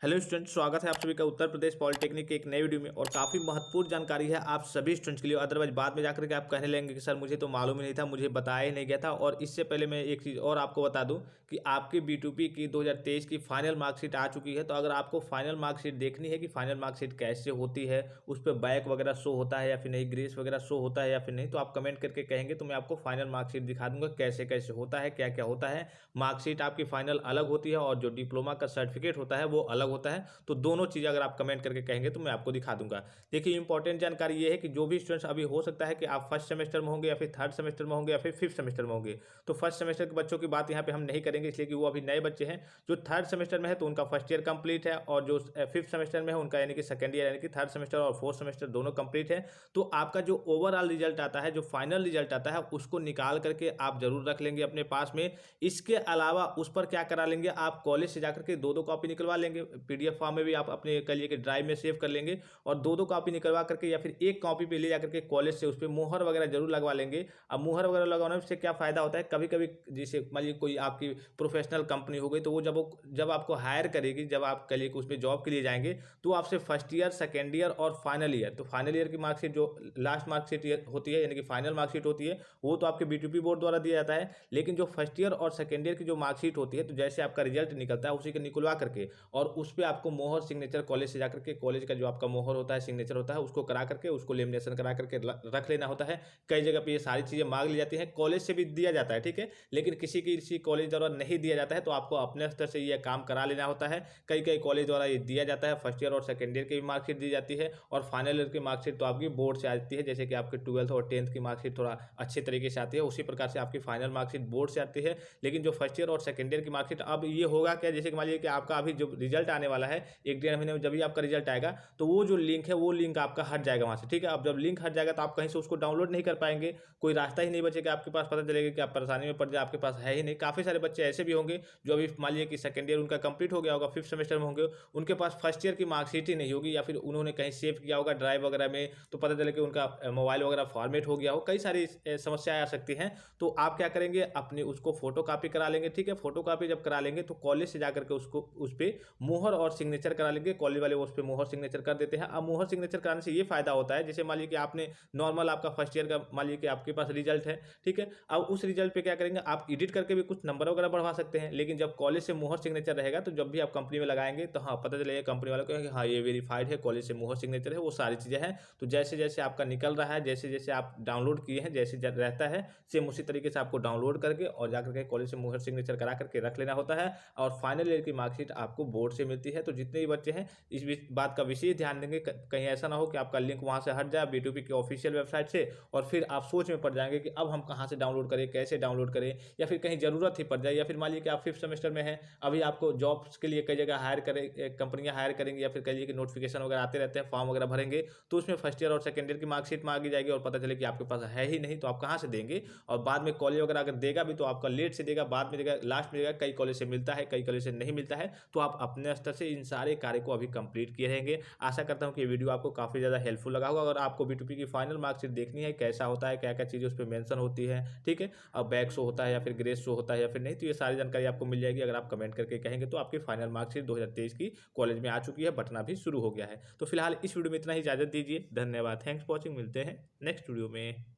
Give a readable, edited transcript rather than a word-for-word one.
Hello student, स्वागत है आप सभी का उत्तर प्रदेश पॉलिटेक्निक के एक नए वीडियो में। और काफ़ी महत्वपूर्ण जानकारी है आप सभी स्टूडेंट्स के लिए। अदरवाइज बाद में जाकर के आप कहने लगेंगे कि सर मुझे तो मालूम ही नहीं था, मुझे बताया ही नहीं गया था। और इससे पहले मैं एक चीज़ और आपको बता दूं कि आपकी B2P की 2023 की फाइनल मार्कशीट आ चुकी है। तो अगर आपको फाइनल मार्कशीट देखनी है कि फाइनल मार्कशीट कैसे होती है, उस पर बैक वगैरह शो होता है या फिर नहीं, ग्रेस वगैरह शो होता है या फिर नहीं, तो आप कमेंट करके कहेंगे तो मैं आपको फाइनल मार्कशीट दिखा दूंगा कैसे कैसे होता है, क्या क्या होता है। मार्कशीट आपकी फाइनल अलग होती है और जो डिप्लोमा का सर्टिफिकेट होता है वो अलग होता है। तो दोनों चीज़ अगर आप कमेंट करके कहेंगे तो मैं आपको दिखा दूंगा। देखिए, इंपॉर्टेंट जानकारी ये है कि जो भी स्टूडेंट्स अभी हो सकता है कि आप फर्स्ट सेमेस्टर में होंगे या फिर थर्ड सेमेस्टर में होंगे या फिर फिफ्थ सेमेस्टर में होंगे। तो फर्स्ट सेमेस्टर के बच्चों की बात यहाँ पे हम नहीं करेंगे, इसलिए कि वो अभी नए बच्चे हैं। जो थर्ड सेमेस्टर में है तो उनका फर्स्ट ईयर कंप्लीट है, और जो फिफ्थ सेमेस्टर में है उनका यानी कि सेकंड ईयर, यानी कि थर्ड सेमेस्टर और फोर्थ सेमेस्टर दोनों कंप्लीट है। तो आपका जो ओवरऑल रिजल्ट आता है, जो फाइनल रिजल्ट आता है, उसको निकाल करके आप जरूर रख लेंगे अपने पास में। इसके अलावा उस पर क्या करा लेंगे, आप कॉलेज से जाकर के दो कॉपी निकलवा लेंगे। PDF फॉर्म में भी आप अपने करिए कि ड्राइव में सेव कर लेंगे, और दो कॉपी निकलवा करके या फिर एक कॉपी पे ले जाकर के कॉलेज से उस पर मुहर वगैरह जरूर लगवा लेंगे। अब मुहर वगैरह लगवाने से क्या फायदा होता है, कभी कभी जैसे मान लीजिए कोई आपकी प्रोफेशनल कंपनी हो गई, तो वो जब आपको हायर करेगी, जब आप करिए कि उस पर जॉब के लिए जाएंगे, तो आपसे फर्स्ट ईयर, सेकेंड ईयर और फाइनल ईयर, तो फाइनल ईयर की मार्कशीट जो लास्ट मार्कशीट होती है यानी कि फाइनल मार्कशीट होती है, वो तो आपके B2P बोर्ड द्वारा दिया जाता है। लेकिन जो फर्स्ट ईयर और सेकेंड ईयर की जो मार्कशीट होती है, तो जैसे आपका रिजल्ट निकलता है उसी को निकलवा करके और उस पर आपको मोहर सिग्नेचर कॉलेज से जाकर के, कॉलेज का जो आपका मोहर होता है, सिग्नेचर होता है, उसको करा करके उसको लेमिनेशन करा करके रख लेना होता है। कई जगह पे ये सारी चीज़ें मांग ली जाती हैं, कॉलेज से भी दिया जाता है, ठीक है। लेकिन किसी कॉलेज द्वारा नहीं दिया जाता है, तो आपको अपने स्तर से ये काम करा लेना होता है। कई कॉलेज द्वारा ये दिया जाता है। फर्स्ट ईयर और सेकेंड ईयर की भी मार्कशीट दी जाती है, और फाइनल ईयर की मार्कशीट तो आपकी बोर्ड से आती है। जैसे कि आपके 12th और 10th की मार्कशीट थोड़ा अच्छे तरीके से आती है, उसी प्रकार से आपकी फाइनल मार्कशीट बोर्ड से आती है। लेकिन जो फर्स्ट ईयर और सेकेंड ईयर की मार्कशीट, अब ये होगा क्या, जैसे कि मान लीजिए कि आपका अभी जो रिजल्ट आने वाला है 1-1.5 महीने में, जब भी आपका रिजल्ट आएगा, तो वो जो लिंक है वो लिंक आपका हट जाएगा वहाँ से, ठीक है। अब जब लिंक हट जाएगा तो आप कहीं से उसको डाउनलोड नहीं कर पाएंगे, कोई रास्ता ही नहीं बचेगा आपके पास। पता चलेगा कि आप परेशानी में पड़ जाए, आपके पास है ही नहीं। काफ़ी सारे बच्चे ऐसे भी होंगे जो अभी मान लीजिए कि सेकंड ईयर उनका कंप्लीट हो गया होगा, फिफ्थ सेमेस्टर में होंगे, उनके पास फर्स्ट ईयर की मार्कशीट ही नहीं होगी, या फिर उन्होंने कहीं सेव किया होगा ड्राइव वगैरह में, तो पता चले कि उनका मोबाइल वगैरह फॉर्मेट हो गया हो। कई सारी समस्याएं आ सकती हैं। तो आप क्या करेंगे, अपनी उसको फोटो कॉपी करा लेंगे, ठीक है। फोटो कॉपी जब करा लेंगे तो कॉलेज से जाकर के उसको उस पर मुहर और सिग्नेचर करा लेंगे। कॉलेज वाले उस पर मुहर सिग्नेचर कर देते हैं। अब मुहर सिग्नेचर कराने से ये फायदा होता है, जैसे मान लीजिए कि आपने नॉर्मल आपका फर्स्ट ईयर का मान लीजिए कि आपके पास रिजल्ट है, ठीक है। अब उस रिजल्ट पे क्या करेंगे, आप एडिट करके भी कुछ नंबर वगैरह बढ़वा सकते हैं। लेकिन जब कॉलेज से मुहर सिग्नेचर रहेगा, तो जब भी आप कंपनी में लगाएंगे तो हाँ, पता चलेगा कंपनी वालों को कि हाँ ये वेरीफाइड है, कॉलेज से मुहर सिग्नेचर है, वो सारी चीज़ें हैं। तो जैसे जैसे आपका निकल रहा है, जैसे जैसे आप डाउनलोड किए हैं, जैसे रहता है सेम उसी तरीके से आपको डाउनलोड करके और जाकर के कॉलेज से मुहर सिग्नेचर करा करके रख लेना होता है। और फाइनल ईयर की मार्कशीट आपको बोर्ड से मिलती है। तो जितने भी बच्चे हैं इस बात का विशेष ध्यान देंगे, कहीं ऐसा ना हो कि आपका लिंक वहां से हट जाए B2P की ऑफिशियल वेबसाइट से, और फिर आप सोच में पड़ जाएंगे कि अब हम कहां से डाउनलोड करें, कैसे डाउनलोड करें, या फिर कहीं जरूरत ही पड़ जाए, या फिर मान लीजिए कि आप फिफ्थ सेमेस्टर में हैं, अभी आपको जॉब्स के लिए कई जगह हायर करें, कंपनियां हायर करेंगी, या फिर कहिए कि नोटिफिकेशन वगैरह आते रहते हैं, फॉर्म वगैरह भरेंगे, तो उसमें फर्स्ट ईयर और सेकंड ईयर की मार्कशीट मांगी जाएगी, और पता चले कि आपके पास है ही नहीं, तो आप कहां से देंगे। और बाद में कॉलेज वगैरह अगर देगा भी तो आपका लेट से देगा, बाद में देगा, लास्ट में देगा। कई कॉलेज से मिलता है, कई कॉलेज से नहीं मिलता है। तो आप अपने स्तर से इन सारे कार्य को अभी कंप्लीट किए रहेंगे। आशा करता हूं कि ये वीडियो आपको काफी ज्यादा हेल्पफुल लगा होगा। अगर आपको B2P की फाइनल मार्कशीट देखनी है, कैसा होता है, क्या क्या चीजें उस पर मेंशन होती है, ठीक है, अब बैक शो होता है या फिर ग्रेस शो होता है या फिर नहीं, तो ये सारी जानकारी आपको मिल जाएगी। अगर आप कमेंट करके कहेंगे तो आपकी फाइनल मार्कशीट 2023 की कॉलेज में आ चुकी है, बटना भी शुरू हो गया है। तो फिलहाल इस वीडियो में इतना ही, इजाजत दीजिए। धन्यवाद, थैंक्स फॉर वॉचिंग। मिलते हैं नेक्स्ट वीडियो में।